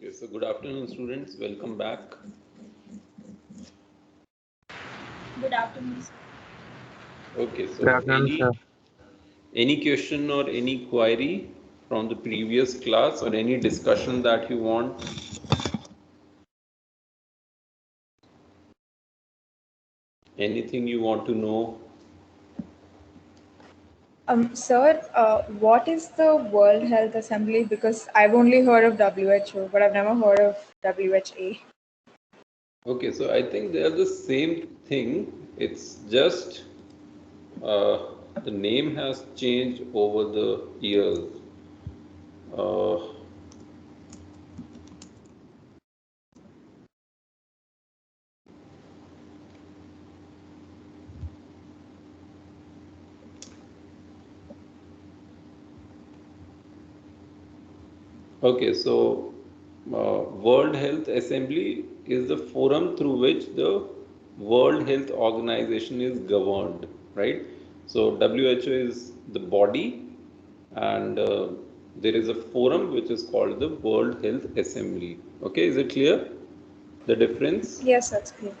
Okay, so good afternoon, students. Welcome back. Good afternoon, sir. Okay, Good so afternoon, sir. any question or any query from the previous class or any discussion that you want? Anything you want to know? Sir, what is the World Health Assembly? Because I've only heard of WHO, but I've never heard of WHA. Okay, so I think they are the same thing. It's just the name has changed over the years. Uh, Okay, so World Health Assembly is the forum through which the World Health Organization is governed, right? So WHO is the body, and there is a forum which is called the World Health Assembly. Okay, is it clear? The difference? Yes, that's clear.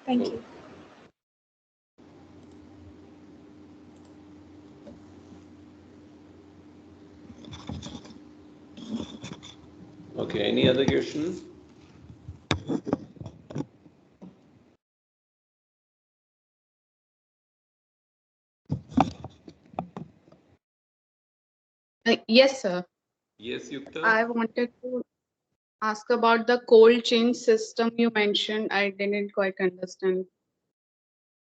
Thank Okay. you. Okay, any other question? Yes, sir. Yes, Yukta? I wanted to ask about the cold chain system you mentioned. I didn't quite understand.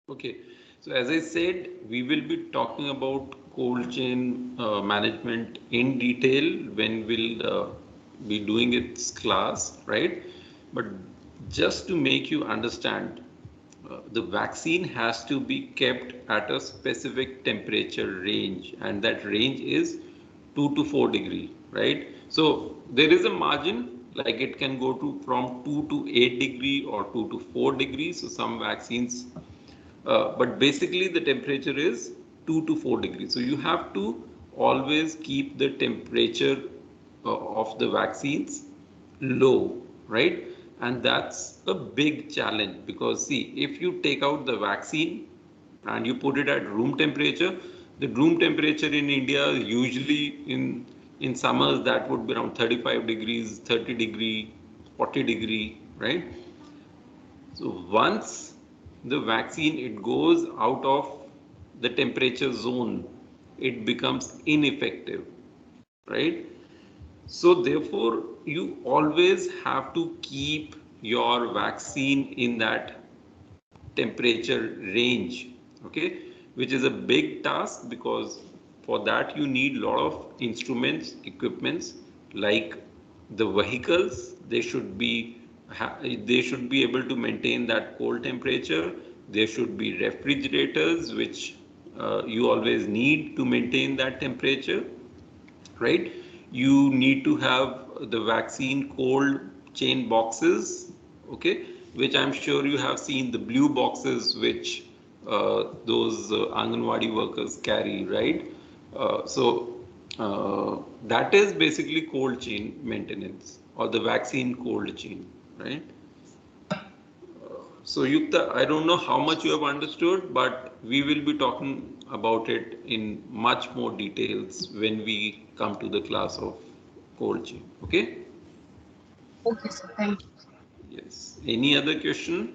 Okay, so as I said, we will be talking about cold chain management in detail when we'll be doing its class, right? But just to make you understand, the vaccine has to be kept at a specific temperature range, and that range is 2 to 4 degree, right? So there is a margin, like it can go to from 2 to 8 degree or 2 to 4 degrees. So some vaccines but basically the temperature is 2 to 4 degrees. So you have to always keep the temperature of the vaccines low, right? And that's a big challenge because see, if you take out the vaccine and you put it at room temperature, the room temperature in India usually in summers that would be around 35 degrees, 30 degree, 40 degree, right? So once the vaccine it goes out of the temperature zone, it becomes ineffective, right? So therefore, you always have to keep your vaccine in that temperature range, okay, which is a big task because for that you need a lot of instruments, equipments like the vehicles. They should be able to maintain that cold temperature. There should be refrigerators which you always need to maintain that temperature, right? You need to have the vaccine cold chain boxes, okay, which I'm sure you have seen the blue boxes which those Anganwadi workers carry, right? That is basically cold chain maintenance or the vaccine cold chain, right? So Yukta, I don't know how much you have understood, but we will be talking about it in much more details when we come to the class of cold chain. Okay? Okay, sir. Thank you. Yes. Any other question?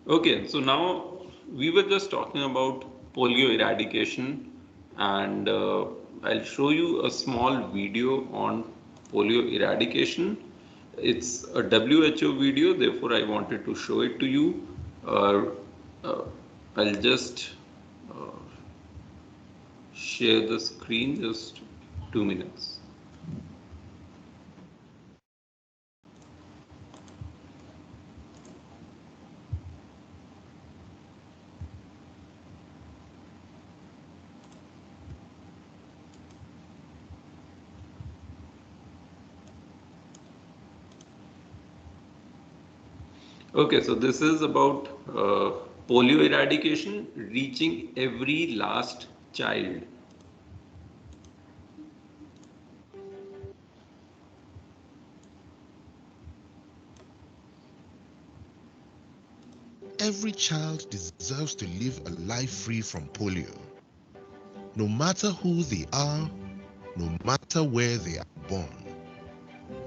Okay, so now we were just talking about polio eradication, and I'll show you a small video on polio eradication. It's a WHO video, therefore I wanted to show it to you. Uh, uh, I'll just uh, share the screen, just 2 minutes. Okay, so this is about polio eradication reaching every last child. Every child deserves to live a life free from polio. No matter who they are, no matter where they are born.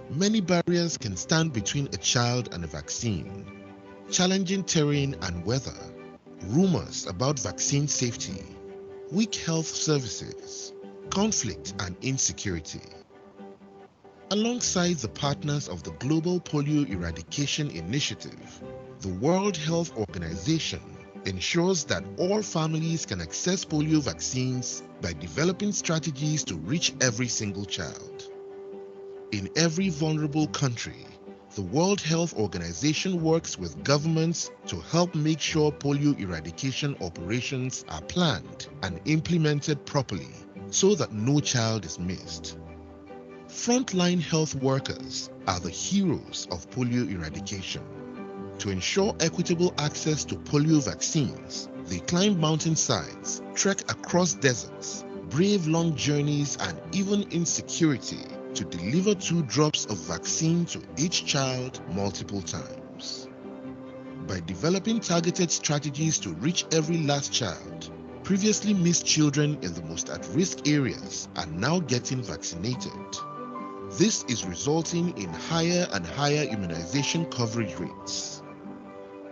Many barriers can stand between a child and a vaccine. Challenging terrain and weather, rumors about vaccine safety, weak health services, conflict and insecurity. Alongside the partners of the Global Polio Eradication Initiative, the World Health Organization ensures that all families can access polio vaccines by developing strategies to reach every single child. In every vulnerable country, the World Health Organization works with governments to help make sure polio eradication operations are planned and implemented properly so that no child is missed. Frontline health workers are the heroes of polio eradication. To ensure equitable access to polio vaccines, they climb mountainsides, trek across deserts, brave long journeys and even insecurity to deliver 2 drops of vaccine to each child multiple times. By developing targeted strategies to reach every last child, previously missed children in the most at-risk areas are now getting vaccinated. This is resulting in higher and higher immunization coverage rates.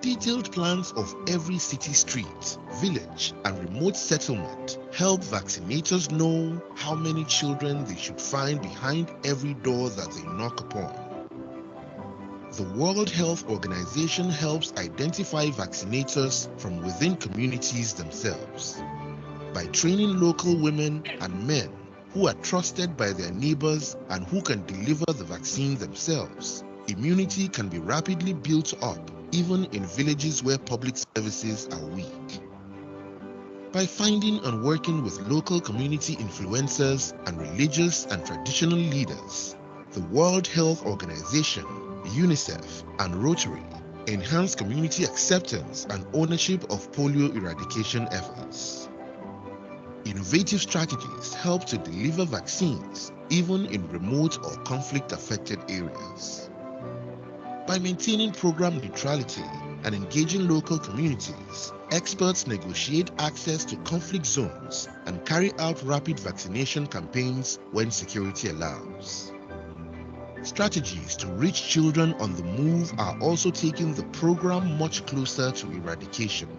Detailed plans of every city street, village, and remote settlement help vaccinators know how many children they should find behind every door that they knock upon. The World Health Organization helps identify vaccinators from within communities themselves. By training local women and men who are trusted by their neighbors and who can deliver the vaccine themselves, immunity can be rapidly built up even in villages where public services are weak. By finding and working with local community influencers and religious and traditional leaders, the World Health Organization, UNICEF, and Rotary enhance community acceptance and ownership of polio eradication efforts. Innovative strategies help to deliver vaccines even in remote or conflict-affected areas. By maintaining program neutrality and engaging local communities, experts negotiate access to conflict zones and carry out rapid vaccination campaigns when security allows. Strategies to reach children on the move are also taking the program much closer to eradication.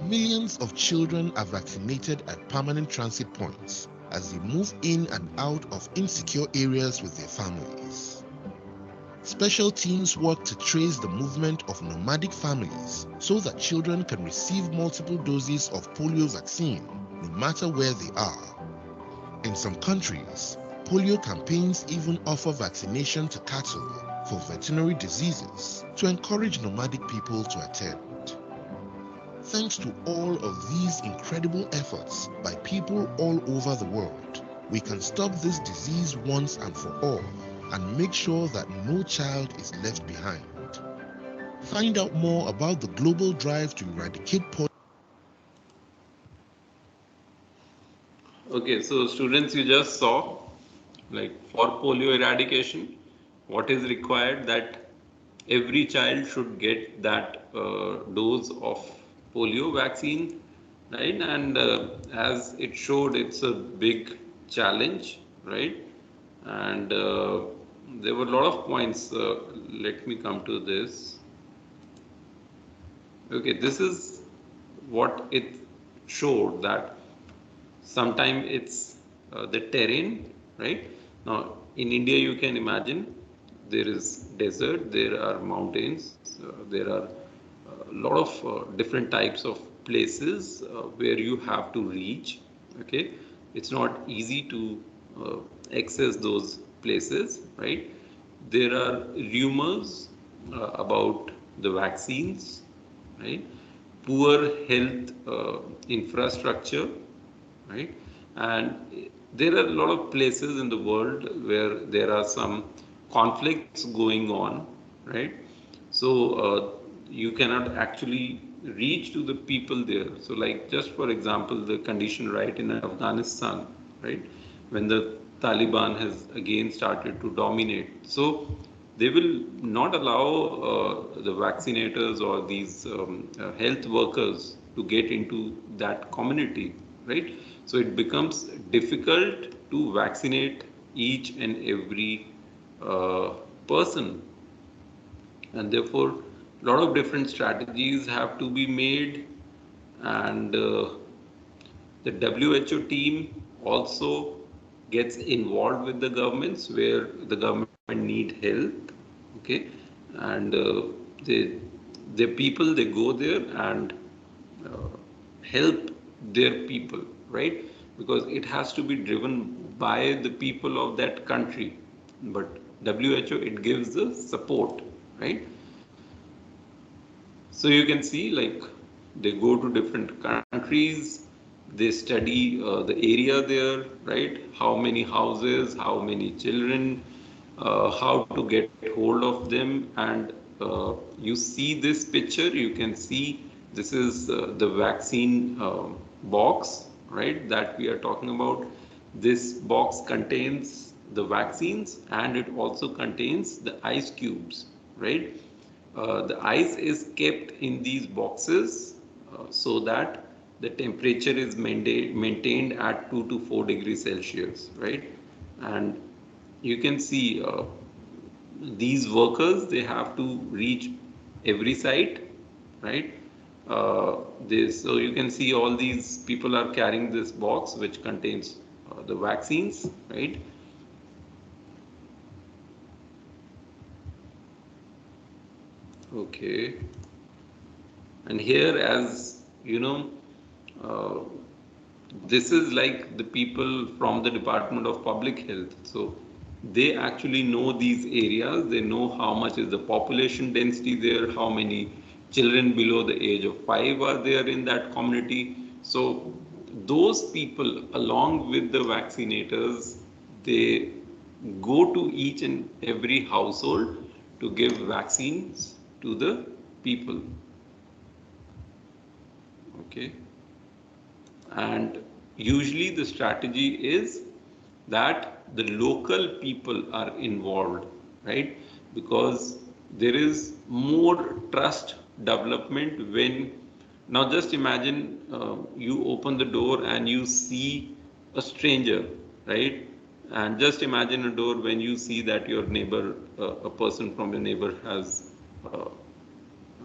Millions of children are vaccinated at permanent transit points as they move in and out of insecure areas with their families. Special teams work to trace the movement of nomadic families so that children can receive multiple doses of polio vaccine no matter where they are. In some countries, polio campaigns even offer vaccination to cattle for veterinary diseases to encourage nomadic people to attend. Thanks to all of these incredible efforts by people all over the world, we can stop this disease once and for all and make sure that no child is left behind. Find out more about the global drive to eradicate polio. Okay, so students, you just saw, like for polio eradication, what is required, that every child should get that dose of polio vaccine, right? And as it showed, it's a big challenge, right? And there were a lot of points. Let me come to this. Okay, this is what it showed, that sometime it's the terrain, right? Now in India, you can imagine there is desert, there are mountains, there are a lot of different types of places where you have to reach. Okay, it's not easy to uh, access those places, right? There are rumors about the vaccines, right? Poor health infrastructure, right? And there are a lot of places in the world where there are some conflicts going on, right? So you cannot actually reach to the people there. So like just for example, the condition right in Afghanistan, right, when the Taliban has again started to dominate. So they will not allow the vaccinators or these health workers to get into that community, right? So it becomes difficult to vaccinate each and every uh, person, and therefore a lot of different strategies have to be made. And the WHO team also gets involved with the governments where the government need help. Okay, and they the people, they go there and uh, help their people, right? Because it has to be driven by the people of that country, but WHO, it gives the support, right? So you can see, like, they go to different countries, they study the area there, right? How many houses, how many children, how to get hold of them. And you see this picture, you can see this is the vaccine box, right? That we are talking about. This box contains the vaccines and it also contains the ice cubes, right? The ice is kept in these boxes so that the temperature is maintained at 2 to 4 degrees Celsius, right? And you can see these workers, they have to reach every site, right? So you can see all these people are carrying this box which contains the vaccines, right? Okay. And here, as you know, uh, this is like the people from the Department of Public Health. So they actually know these areas. They know how much is the population density there, how many children below the age of 5 are there in that community. So those people, along with the vaccinators, they go to each and every household to give vaccines to the people. Okay. And usually the strategy is that the local people are involved, right? Because there is more trust development when, now just imagine you open the door and you see a stranger, right? And just imagine a door when you see that your neighbor, a person from your neighbor has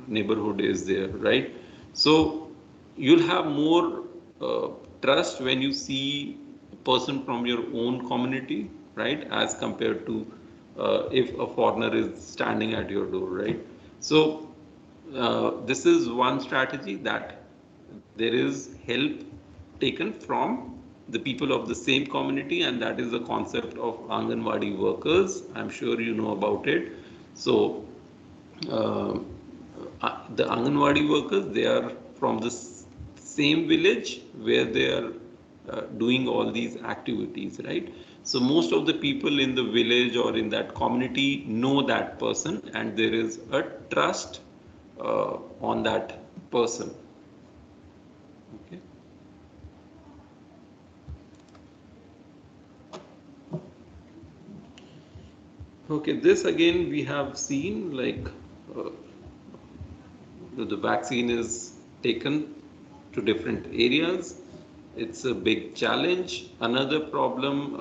neighborhood is there, right? So you'll have more uh, trust when you see a person from your own community, right, as compared to if a foreigner is standing at your door, right? So this is one strategy, that there is help taken from the people of the same community, and that is the concept of Anganwadi workers. I'm sure you know about it. So uh, the Anganwadi workers, they are from the same village where they are doing all these activities, right? So most of the people in the village or in that community know that person, and there is a trust on that person. Okay. Okay, this again we have seen, like uh, the vaccine is taken to different areas. It's a big challenge. Another problem,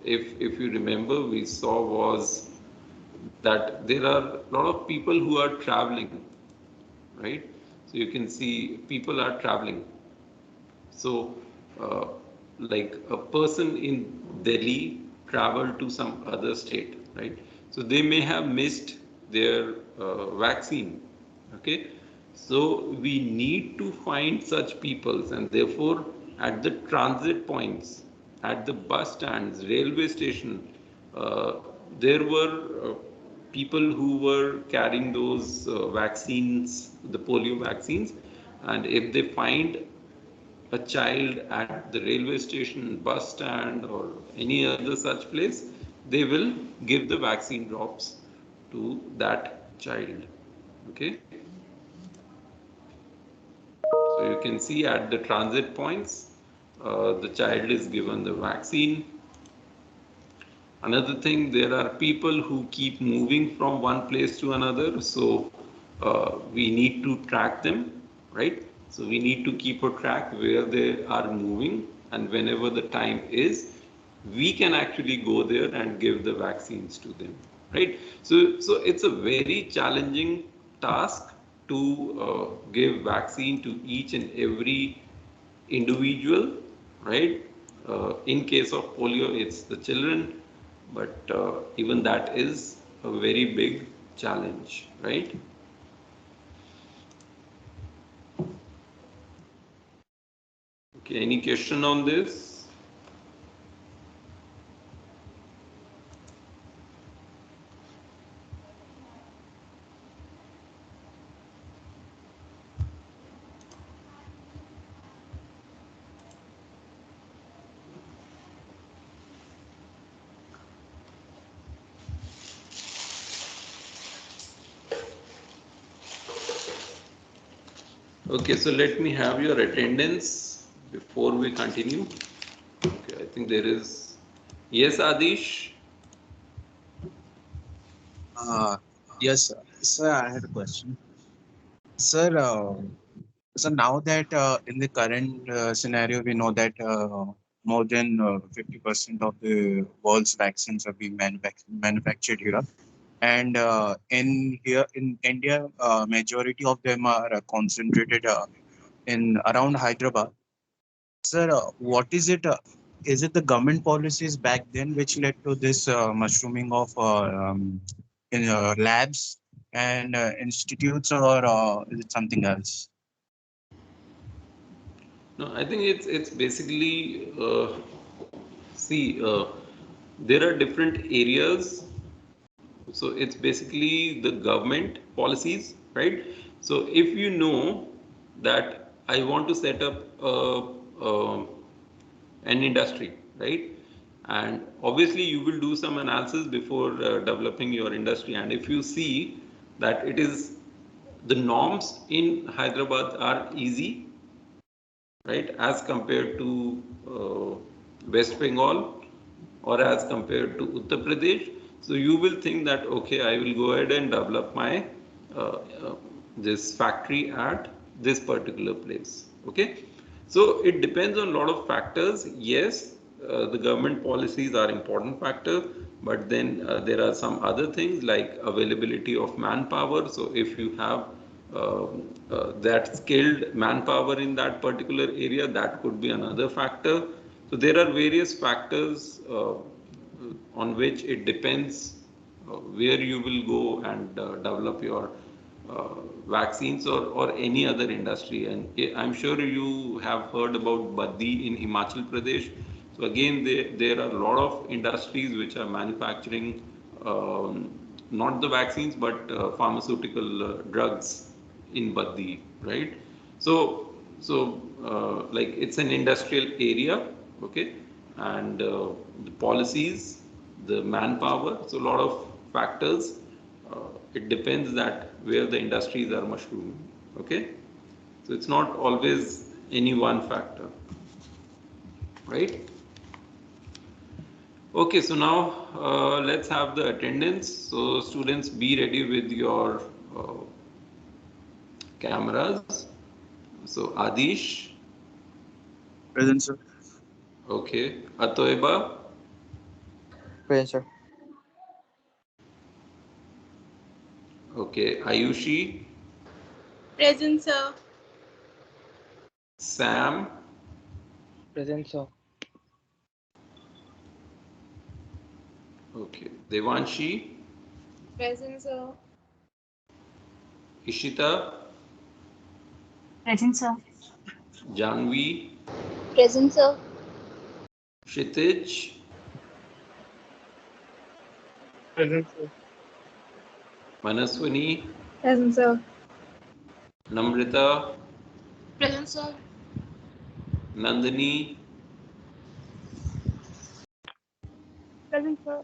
if you remember, we saw was that there are a lot of people who are traveling, right? So you can see people are traveling. So, uh, like a person in Delhi traveled to some other state, right? So they may have missed their vaccine. Okay, so we need to find such peoples, and therefore at the transit points, at the bus stands, railway station, uh, there were people who were carrying those vaccines, the polio vaccines, and if they find a child at the railway station, bus stand, or any other such place, they will give the vaccine drops to that child. Okay. So you can see at the transit points, the child is given the vaccine. Another thing, there are people who keep moving from one place to another, so we need to track them, right? So we need to keep a track where they are moving, and whenever the time is, we can actually go there and give the vaccines to them, right? So it's a very challenging task to give vaccine to each and every individual, right? In case of polio, it's the children, but even that is a very big challenge, right? Okay, any question on this? Okay, so let me have your attendance before we continue. Okay, I think there is. Yes, Adish. Yes, sir. Sir, I had a question. Sir, so now that in the current scenario, we know that more than 50% of the world's vaccines are being manufactured here. And in here in India, majority of them are concentrated in around Hyderabad. Sir, what is it? Is it the government policies back then which led to this mushrooming of in labs and institutes, or is it something else? No, I think it's basically see there are different areas. So it's basically the government policies, right? So if you know that I want to set up an industry, right? And obviously you will do some analysis before developing your industry. And if you see that it is the norms in Hyderabad are easy, right, as compared to West Bengal or as compared to Uttar Pradesh. So you will think that okay, I will go ahead and develop my uh, uh, this factory at this particular place. Okay, so it depends on a lot of factors. Yes, the government policies are important factor, but then there are some other things like availability of manpower. So if you have that skilled manpower in that particular area, that could be another factor. So there are various factors on which it depends where you will go and develop your vaccines or any other industry. And I'm sure you have heard about Baddi in Himachal Pradesh. So again, there are a lot of industries which are manufacturing not the vaccines but pharmaceutical drugs in Baddi, right? So like it's an industrial area, okay, and the policies, the manpower, so a lot of factors. Uh, it depends that where the industries are mushrooming, okay. So it's not always any one factor, right? Okay, so now let's have the attendance. So students, be ready with your uh, cameras. So Adish, Present, sir. okay, Atoeba, Present, sir. okay, Ayushi, Present, sir. Sam, Present, sir. okay, Devanshi, Present, sir. Ishita, Present, sir. Janvi, Present, sir. Kshitij, Present, sir. Manaswini, Present, sir. Namrita, Present, sir. Nandini, Present, sir.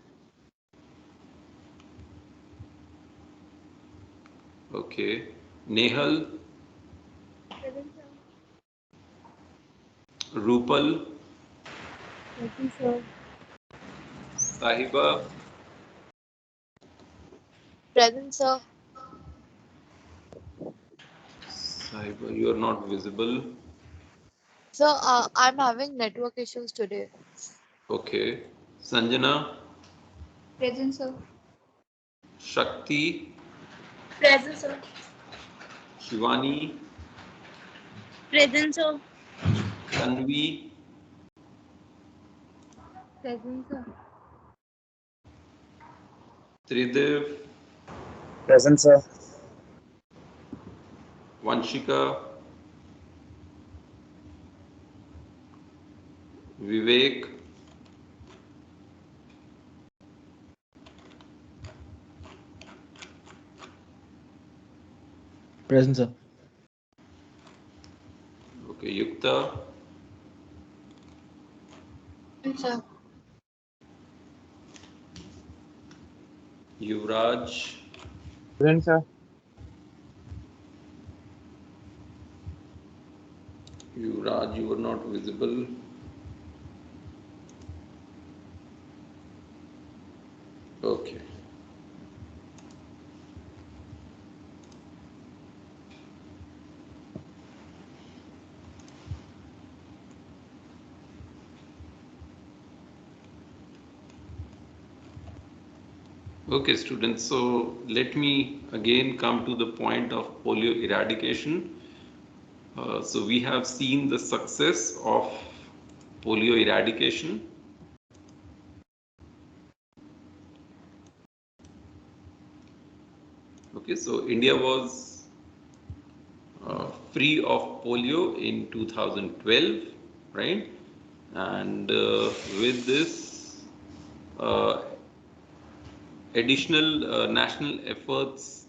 Okay. Nehal, Present, sir. Rupal, Present, sir. Sahiba, Present, sir. Sahiba, you are not visible. Sir, I'm having network issues today. Okay. Sanjana, Present, sir. Shakti, Present, sir. Shivani, Present, sir. Tanvi, Present, sir. Tridev, Present, sir. Vanshika, Vivek, Present, sir. okay, Yukta, Present, sir. Yuvraj, Present, sir. Yuvraj, you are not visible. Okay. Okay, students, so let me again come to the point of polio eradication. So we have seen the success of polio eradication. Okay, so India was free of polio in 2012, right? And with this, uh, additional national efforts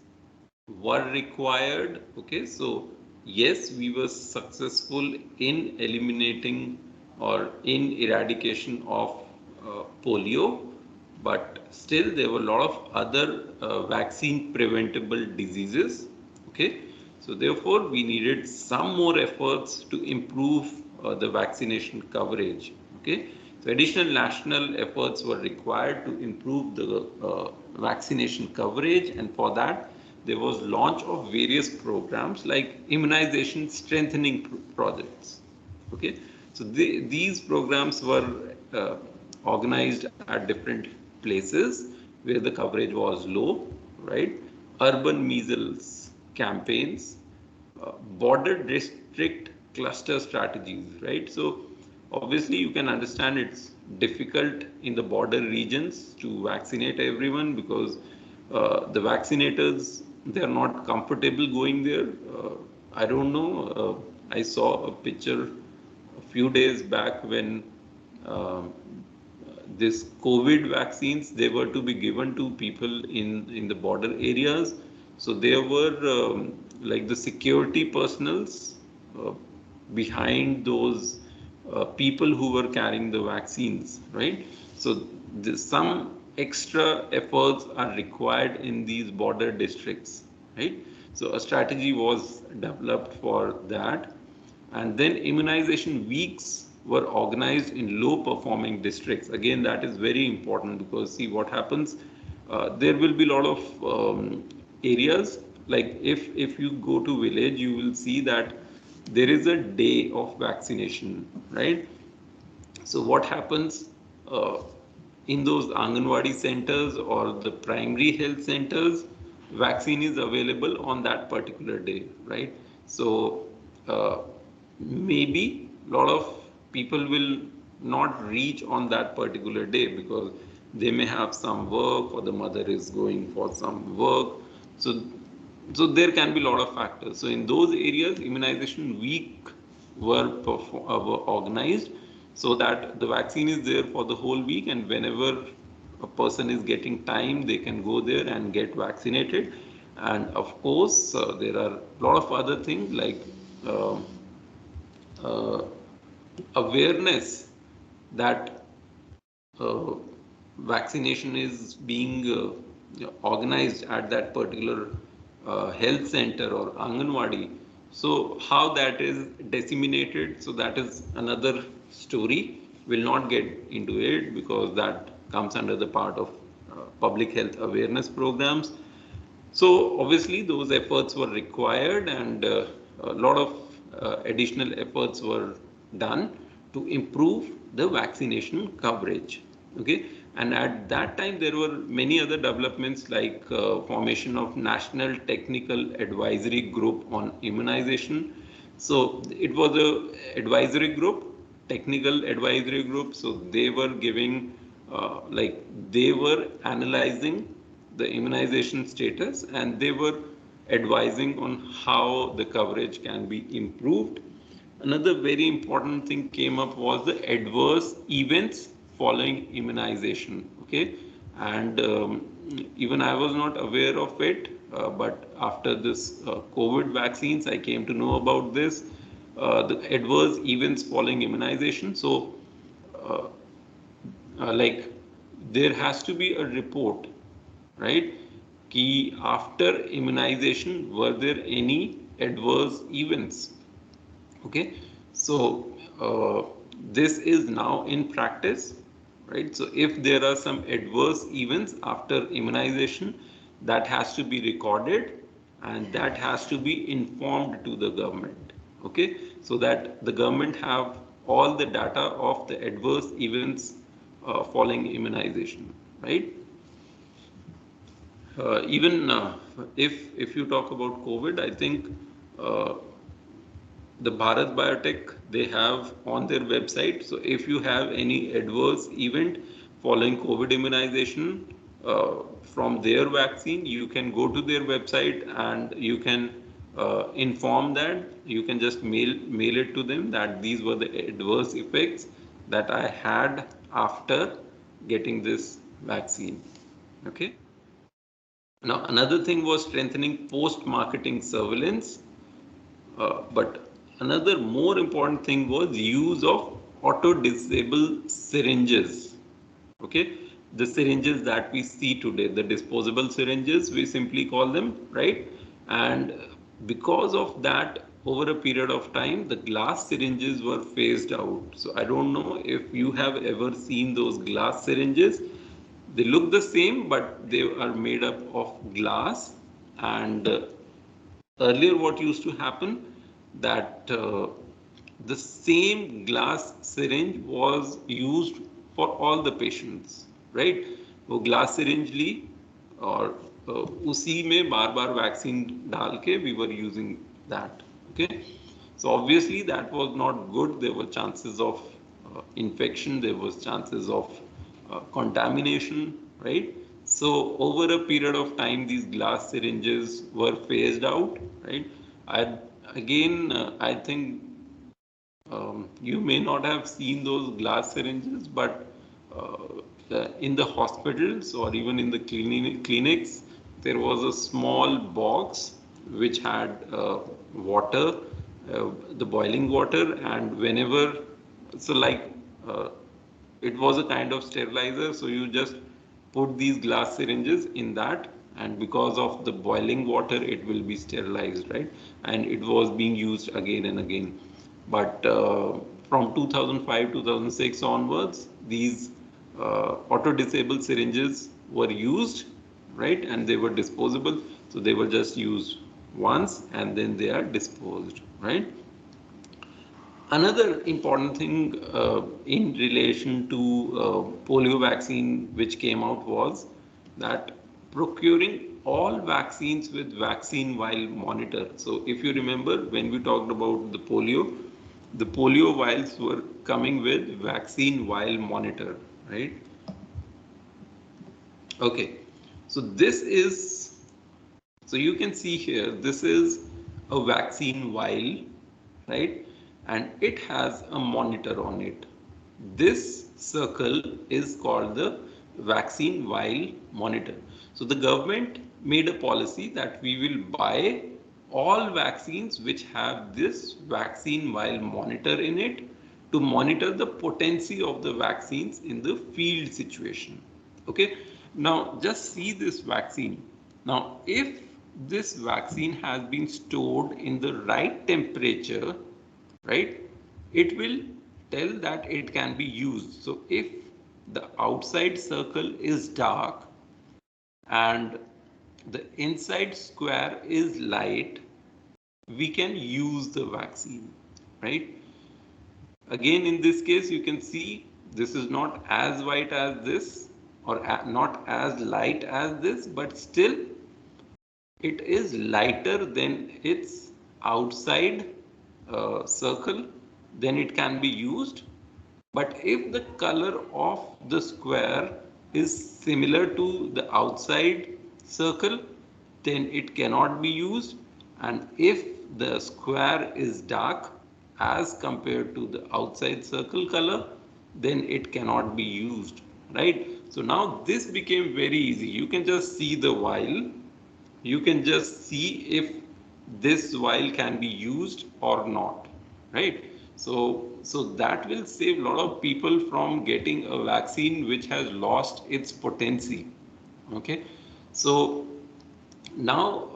were required. Okay, so yes, we were successful in eliminating or in eradication of polio, but still there were a lot of other vaccine preventable diseases. Okay, so therefore we needed some more efforts to improve the vaccination coverage. Okay, so additional national efforts were required to improve the vaccination coverage, and for that there was launch of various programs like immunization strengthening projects. Okay, so these programs were organized at different places where the coverage was low, right? Urban measles campaigns, border district cluster strategies, right? So obviously you can understand it's difficult in the border regions to vaccinate everyone because the vaccinators, they are not comfortable going there. I don't know. I saw a picture a few days back when um, this COVID vaccines, they were to be given to people in the border areas. So there were like the security personals uh, behind those people who were carrying the vaccines, right? So some extra efforts are required in these border districts, right? So a strategy was developed for that, and then immunization weeks were organized in low performing districts. Again, that is very important because see what happens, there will be a lot of areas, like if you go to village, you will see that there is a day of vaccination, right? So what happens uh, in those Anganwadi centers or the primary health centers, vaccine is available on that particular day, right? So uh, maybe a lot of people will not reach on that particular day because they may have some work or the mother is going for some work. So there can be a lot of factors. So in those areas, immunization week were organized so that the vaccine is there for the whole week, and whenever a person is getting time, they can go there and get vaccinated. And of course, there are a lot of other things like um uh, awareness that uh, vaccination is being organized at that particular health center or Anganwadi. So how that is disseminated, so that is another story. Will not get into it because that comes under the part of public health awareness programs. So obviously those efforts were required, and a lot of additional efforts were done to improve the vaccination coverage. Okay, and at that time there were many other developments like formation of National Technical Advisory Group on Immunization. So it was a advisory group, technical advisory group. So they were giving they were analyzing the immunization status, and they were advising on how the coverage can be improved. Another very important thing came up was the adverse events following immunization. Okay, and even I was not aware of it, but after this COVID vaccines, I came to know about this, the adverse events following immunization. So, uh, like there has to be a report, right? Ki after immunization, were there any adverse events? Okay, so this is now in practice, right? So if there are some adverse events after immunization, that has to be recorded, and that has to be informed to the government. Okay, so that the government have all the data of the adverse events following immunization, right? Even if you talk about COVID, I think uh, the Bharat Biotech, they have on their website. So if you have any adverse event following COVID immunization from their vaccine, you can go to their website and you can inform that. You can just mail it to them that these were the adverse effects that I had after getting this vaccine. Okay. Now another thing was strengthening post-marketing surveillance, but another more important thing was use of auto-disable syringes. Okay, the syringes that we see today, the disposable syringes, we simply call them, right? And because of that, over a period of time, the glass syringes were phased out. So I don't know if you have ever seen those glass syringes. They look the same, but they are made up of glass. And earlier what used to happen, that the same glass syringe was used for all the patients, right? वो glass syringe ली और उसी में बार बार vaccine डाल के we were using that. Okay, so obviously that was not good. There were chances of infection, there was chances of contamination, right? So over a period of time, these glass syringes were phased out, right? I again, I think you may not have seen those glass syringes, but in the hospitals or even in the clinics, there was a small box which had water, the boiling water, and whenever, so like it was a kind of sterilizer, so you just put these glass syringes in that, and because of the boiling water it will be sterilized, right? And it was being used again and again. But from 2005 2006 onwards, these auto disable syringes were used, right? And they were disposable, so they were just used once and then they are disposed, right? Another important thing in relation to polio vaccine which came out was that procuring all vaccines with vaccine vial monitor. So if you remember when we talked about the polio vials were coming with vaccine vial monitor, right? Okay, so this is, so you can see here, this is a vaccine vial, right? And it has a monitor on it. This circle is called the vaccine vial monitor. So the government made a policy that we will buy all vaccines which have this vaccine vial monitor in it to monitor the potency of the vaccines in the field situation. Okay, now just see this vaccine. Now if this vaccine has been stored in the right temperature, right, it will tell that it can be used. So if the outside circle is dark and the inside square is light, we can use the vaccine, right? Again, in this case, you can see this is not as white as this or not as light as this, but still it is lighter than its outside circle, then it can be used. But if the color of the square is similar to the outside circle, then it cannot be used. And if the square is dark as compared to the outside circle color, then it cannot be used, right? So now this became very easy. You can just see the vial, you can just see if this vial can be used or not, right? So that will save a lot of people from getting a vaccine which has lost its potency. Okay, so now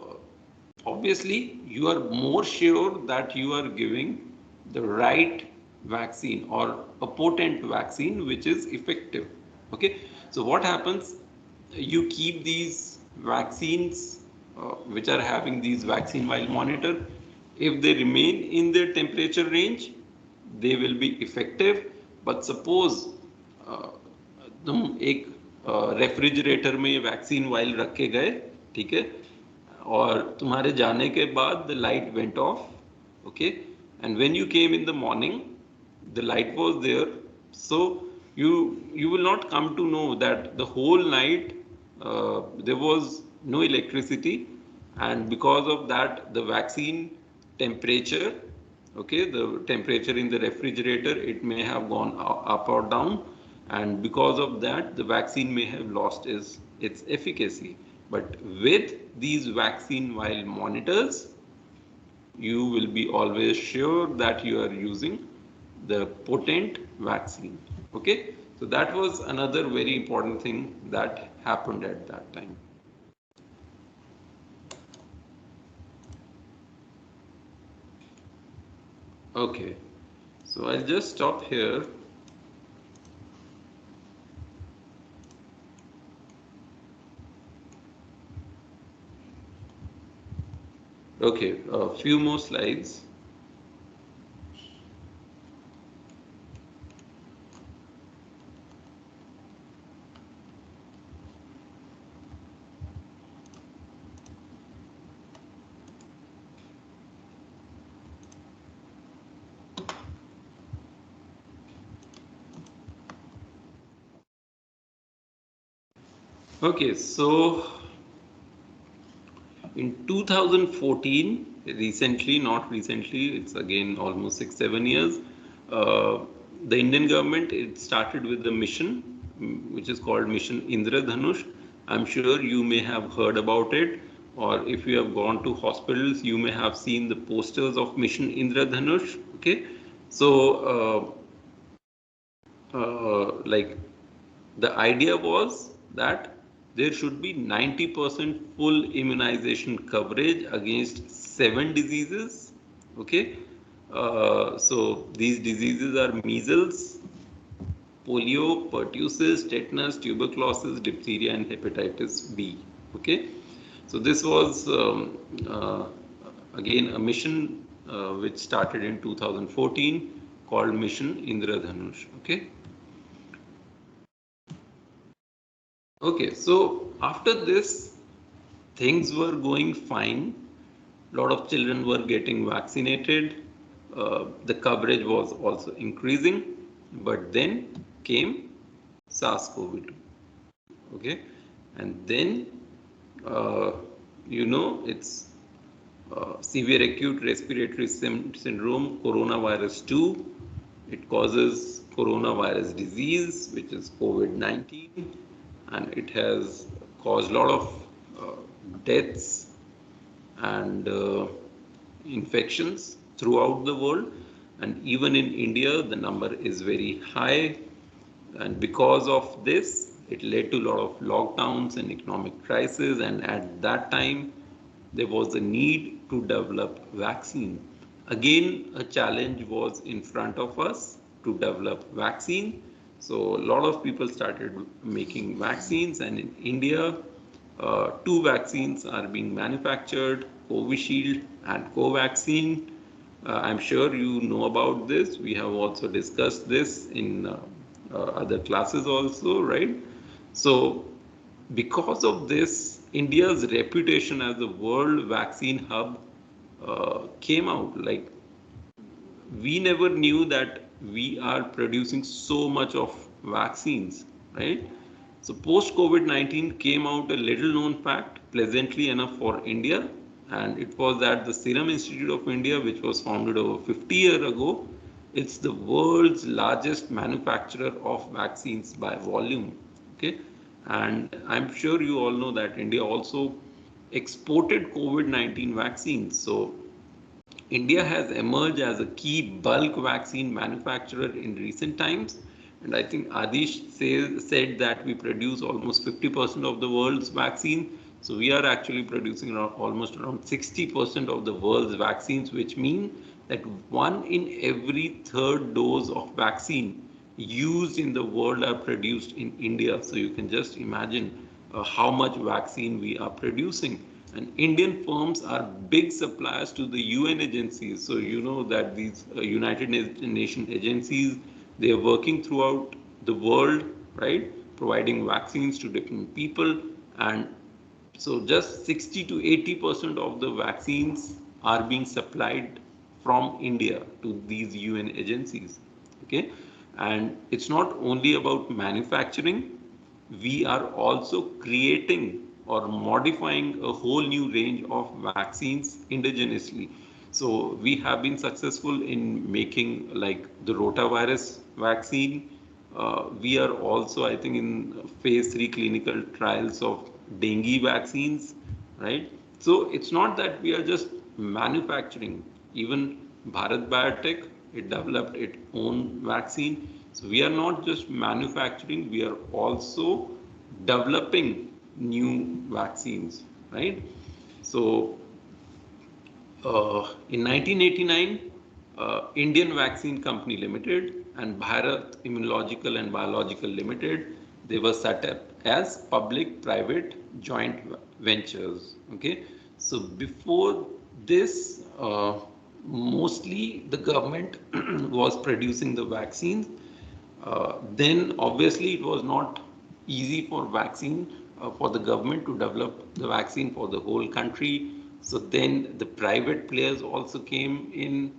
obviously you are more sure that you are giving the right vaccine or a potent vaccine which is effective. Okay, so what happens, you keep these vaccines which are having these vaccine vial monitor, if they remain in their temperature range they will be effective. But suppose तुम एक refrigerator में vaccine while रख के गए, ठीक है, और तुम्हारे जाने के बाद the light went of, okay, and when you came in the morning the light was there, so you will not come to know that the whole night there was no electricity, and because of that the vaccine temperature, okay, the temperature in the refrigerator, it may have gone up or down, and because of that the vaccine may have lost its efficacy. But with these vaccine vial monitors, you will be always sure that you are using the potent vaccine. Okay, so that was another very important thing that happened at that time. Okay, so I'll just stop here. Okay, a few more slides. Okay, so in 2014, recently, not recently, it's again almost 6-7 years, the Indian government, it started with the mission, which is called Mission Indradhanush. I'm sure you may have heard about it, or if you have gone to hospitals, you may have seen the posters of Mission Indradhanush. Okay, so like the idea was that there should be 90% full immunization coverage against 7 diseases. Okay, so these diseases are measles, polio, pertussis, tetanus, tuberculosis, diphtheria, and hepatitis B. Okay, so this was again a mission which started in 2014 called Mission Indradhanush. Okay. Okay, so after this, things were going fine. A lot of children were getting vaccinated. The coverage was also increasing, but then came SARS-CoV-2. Okay, and then it's severe acute respiratory syndrome, coronavirus 2. It causes coronavirus disease, which is COVID-19, and it has caused a lot of deaths and infections throughout the world, and even in India the number is very high, and because of this it led to a lot of lockdowns and economic crisis. And at that time there was a need to develop vaccine. Again, a challenge was in front of us to develop vaccine. So a lot of people started making vaccines, and in India, two vaccines are being manufactured, Covishield and Covaxin. I'm sure you know about this. We have also discussed this in other classes also, right? So because of this, India's reputation as a world vaccine hub came out. Like, we never knew that we are producing so much of vaccines, right? So post COVID-19 came out a little known fact, pleasantly enough for India, and it was that the Serum Institute of India, which was founded over 50 years ago, it's the world's largest manufacturer of vaccines by volume. Okay, and I'm sure you all know that India also exported COVID-19 vaccines. So India has emerged as a key bulk vaccine manufacturer in recent times. And I think said that we produce almost 50% of the world's vaccine. So we are actually producing almost around 60% of the world's vaccines, which mean that one in every third dose of vaccine used in the world are produced in India. So you can just imagine how much vaccine we are producing. And Indian firms are big suppliers to the UN agencies. So you know that these United Nations agencies, they are working throughout the world, right? Providing vaccines to different people. And so just 60 to 80% of the vaccines are being supplied from India to these UN agencies. Okay. And it's not only about manufacturing, we are also creating or modifying a whole new range of vaccines indigenously. So we have been successful in making like the rotavirus vaccine. We are also, I think, in phase 3 clinical trials of dengue vaccines, right? So it's not that we are just manufacturing. Even Bharat Biotech, it developed its own vaccine. So we are not just manufacturing, we are also developing new vaccines, right? So in 1989, Indian Vaccine Company Limited and Bharat Immunological and Biological Limited, they were set up as public-private joint ventures. Okay, so before this, mostly the government was producing the vaccines. Then obviously it was not easy for vaccine for the government to develop the vaccine for the whole country. So then the private players also came in.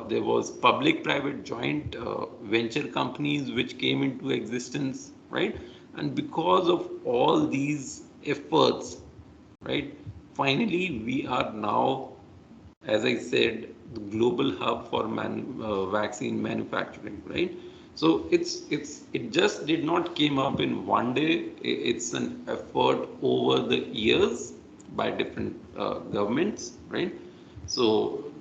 There was public-private joint venture companies which came into existence, right? And because of all these efforts, right, finally we are now, as I said, the global hub for vaccine manufacturing, right? So it just did not came up in one day. It's an effort over the years by different governments, right? So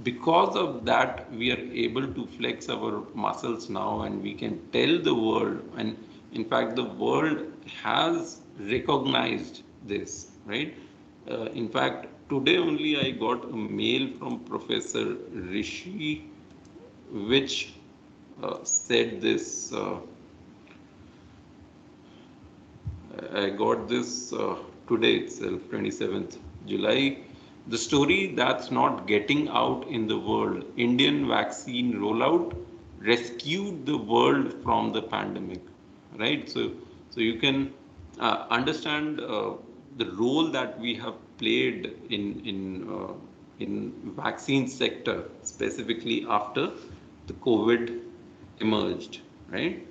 because of that, we are able to flex our muscles now, and we can tell the world, and in fact, the world has recognized this, right? In fact, today only I got a mail from Professor Rishi, which said this. I got this today itself, 27th July. The story that's not getting out in the world, Indian vaccine rollout rescued the world from the pandemic, right? So you can understand the role that we have played in vaccine sector, specifically after the COVID emerged, right?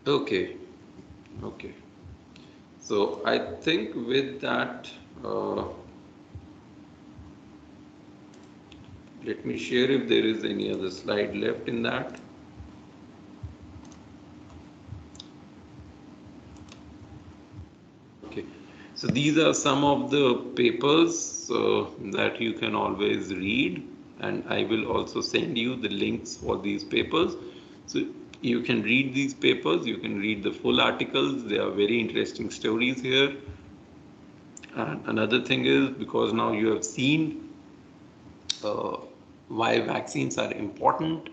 Okay. Okay. So I think with that, let me share if there is any other slide left in that. Okay. So these are some of the papers that you can always read, and I will also send you the links for these papers. So you can read these papers, you can read the full articles. There are very interesting stories here. And another thing is, because now you have seen uh, why vaccines are important,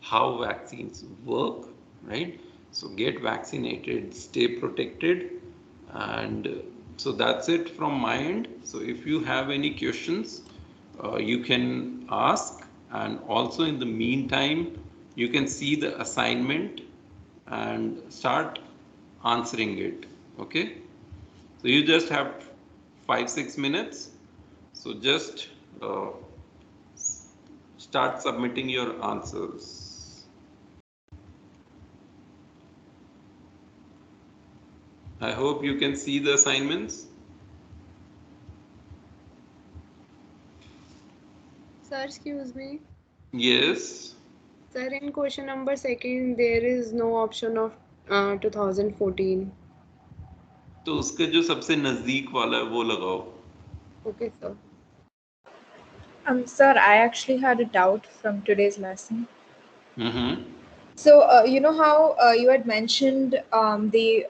how vaccines work, right? So get vaccinated, stay protected, and so that's it from my end. So if you have any questions, you can ask, and also in the meantime, you can see the assignment and start answering it. Okay, so you just have 5-6 minutes. So just uh, start submitting your answers. I hope you can see the assignments. Sir, excuse me. Yes. Sir, in question number second, there is no option of 2014. तो उसके जो सबसे नजदीक वाला है वो लगाओ. Okay, sir. Sir, I actually had a doubt from today's lesson. Mm-hmm. So, you know how you had mentioned the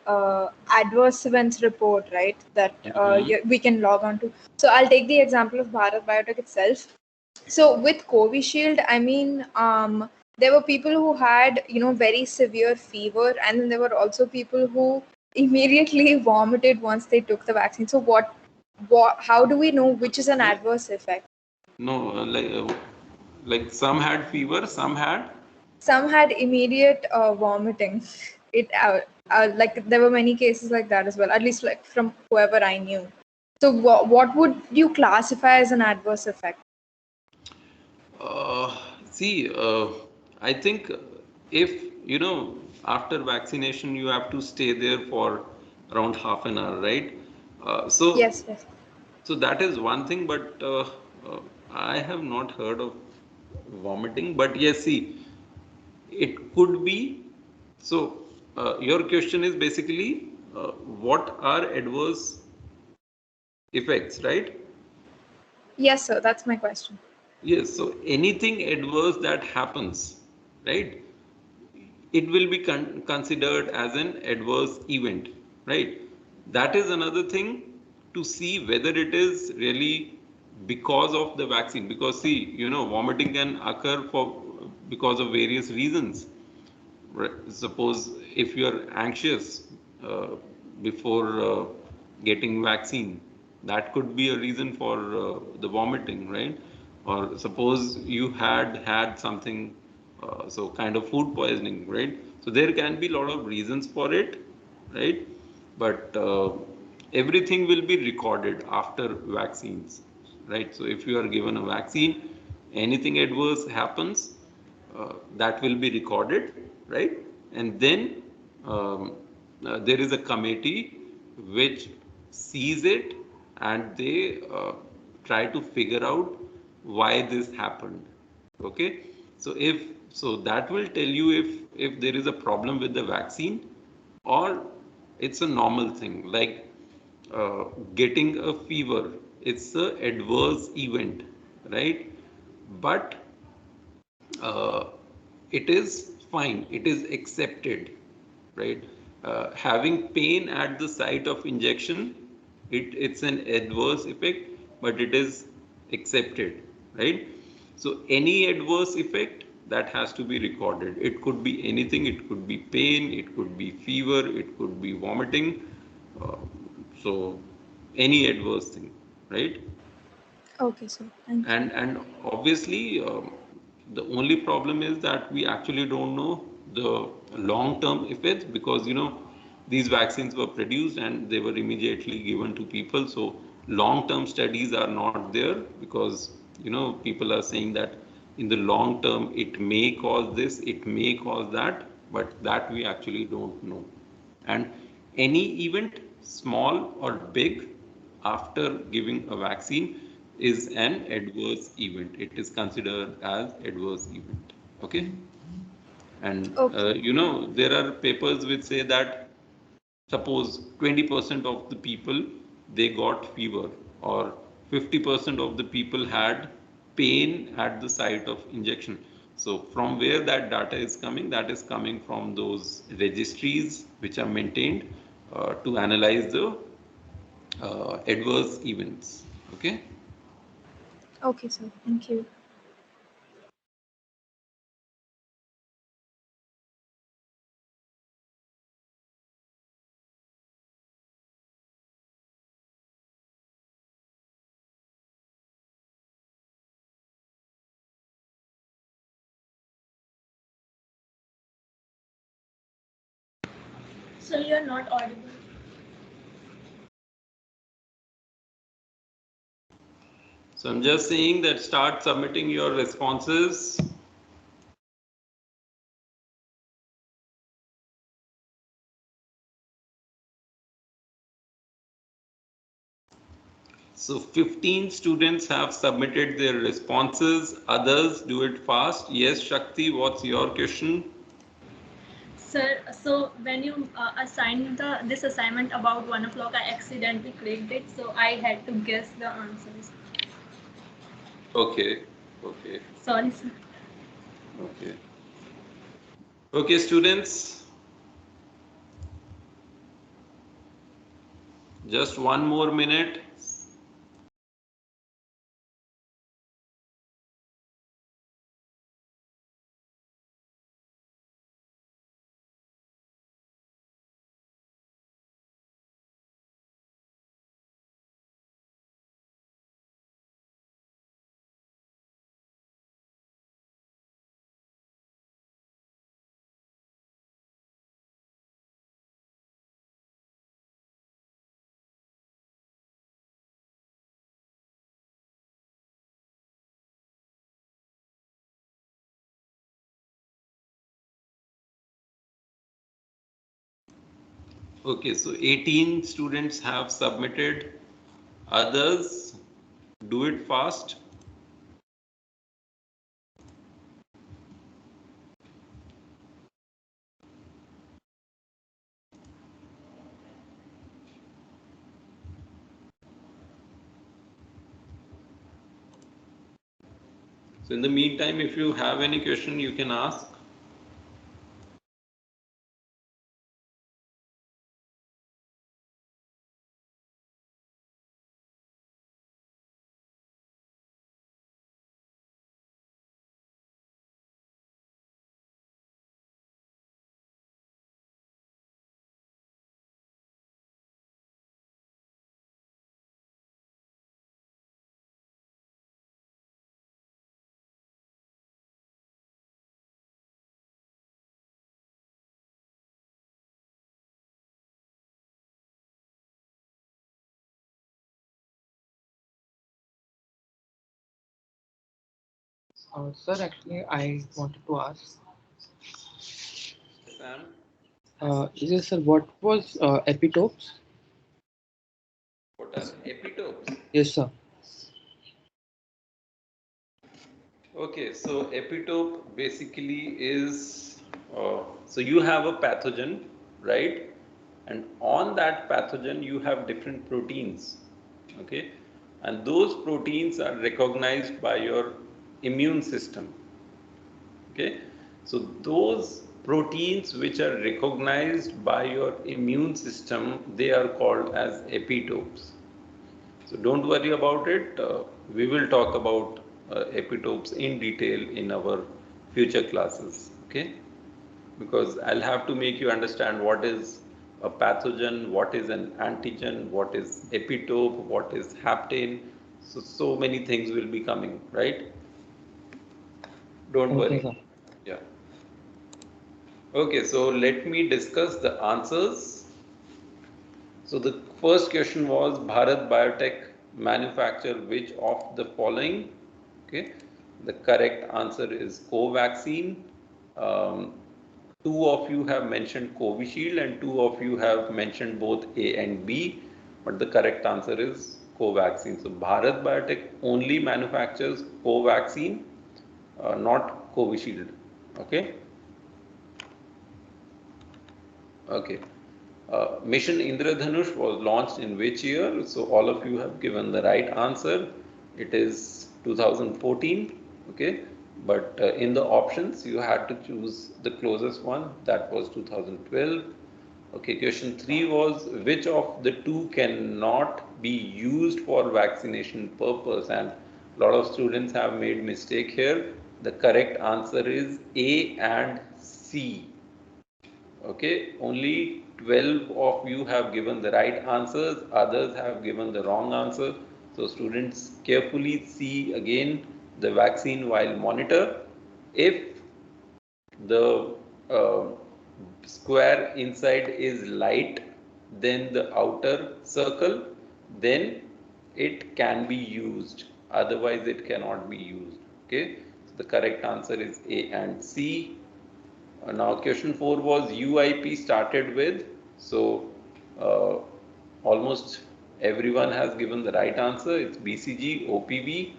adverse events report, right? That we can log on to. So, I'll take the example of Bharat Biotech itself. So, with Covishield, I mean, there were people who had, very severe fever, and then there were also people who immediately vomited once they took the vaccine. So, how do we know which is an adverse effect? No, like some had fever, Some had immediate vomiting. It like there were many cases like that as well, at least like from whoever I knew. So what would you classify as an adverse effect? See, I think if after vaccination you have to stay there for around half an hour, right? So Yes, yes. so that is one thing, but I have not heard of vomiting. But yes, see, it could be. So your question is basically what are adverse effects, right? Yes, sir, that's my question. Yes, so anything adverse that happens, right, it will be considered as an adverse event, right? That is another thing to see whether it is really because of the vaccine. Because see, vomiting can occur for because of various reasons. Right? Suppose if you are anxious uh, before getting vaccine, that could be a reason for the vomiting, right? Or suppose you had something, so kind of food poisoning, right? So there can be a lot of reasons for it, right? But everything will be recorded after vaccines, right? So if you are given a vaccine, anything adverse happens, that will be recorded, right? And then there is a committee which sees it, and they try to figure out why this happened. Okay, so that will tell you if there is a problem with the vaccine, or it's a normal thing, like uh, getting a fever. It's a adverse event, right? But uh, it is fine, it is accepted, right? Having pain at the site of injection, it's an adverse effect, but it is accepted, right? So any adverse effect that has to be recorded. It could be anything, it could be pain, it could be fever, it could be vomiting. Uh, so any adverse thing, right? Okay, sir. Thank you. And obviously the only problem is that we actually don't know the long term effects, because these vaccines were produced and they were immediately given to people. So long term studies are not there, because people are saying that in the long term it may cause this, it may cause that, but that we actually don't know. And any event, small or big, after giving a vaccine is an adverse event. It is considered as adverse event. Okay. And Okay. there are papers which say that suppose 20% of the people they got fever, or 50% of the people had pain at the site of injection. So from where that data is coming, that is coming from those registries which are maintained to analyze the adverse events. Okay. Okay, sir. Thank you. So you're not audible. So I'm just saying that start submitting your responses. So 15 students have submitted their responses. Others do it fast. Yes, Shakti, what's your question? Sir, so when you assigned this assignment about 1 o'clock, I accidentally clicked it, so I had to guess the answers. Okay. Okay. Sorry, sir. Okay. Okay, students. Just one more minute. Okay, so 18 students have submitted. Others, do it fast. So in the meantime, if you have any question, you can ask. Sir, actually, I wanted to ask, Sam? yes, sir, what was epitopes? What are epitopes? Yes, sir. Okay, so epitope basically is so you have a pathogen, right? And on that pathogen, you have different proteins, okay? And those proteins are recognized by your immune system, okay? So those proteins which are recognized by your immune system, they are called as epitopes. So don't worry about it. We will talk about epitopes in detail in our future classes, okay? Because I'll have to make you understand what is a pathogen, what is an antigen, what is epitope, what is hapten. So many things will be coming, right? Don't Okay, worry. sir. Yeah. Okay, so let me discuss the answers. So the first question was Bharat Biotech manufacture which of the following? Okay, the correct answer is Covaxin. Um, Two of you have mentioned Covishield and two of you have mentioned both A and B, but the correct answer is Covaxin. So Bharat Biotech only manufactures Covaxin, not Covishield. Okay. Okay. Mission Indradhanush was launched in which year? So all of you have given the right answer. It is 2014. Okay. But in the options, you had to choose the closest one. That was 2012. Okay. Question 3 was which of the two cannot be used for vaccination purpose, and a lot of students have made mistake here. The correct answer is A and C. Okay, only 12 of you have given the right answers, others have given the wrong answer. So students carefully see again the vaccine while monitor. If the square inside is light then the outer circle, then it can be used, otherwise it cannot be used. Okay, so the correct answer is A and C. Now question 4 was UIP started with, so uh, almost everyone has given the right answer. It's BCG, OPV,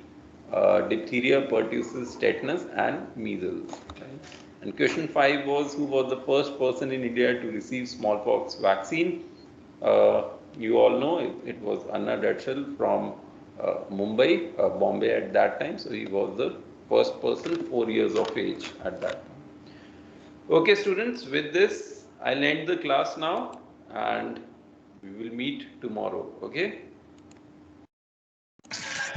diphtheria, pertussis, tetanus and measles. Right? And question 5 was who was the first person in India to receive smallpox vaccine? You all know it was Anna Datchal from Mumbai, Bombay at that time. So he was the first person 4 years of age at that time. Okay, students, with this, I'll end the class now and we will meet tomorrow. Okay.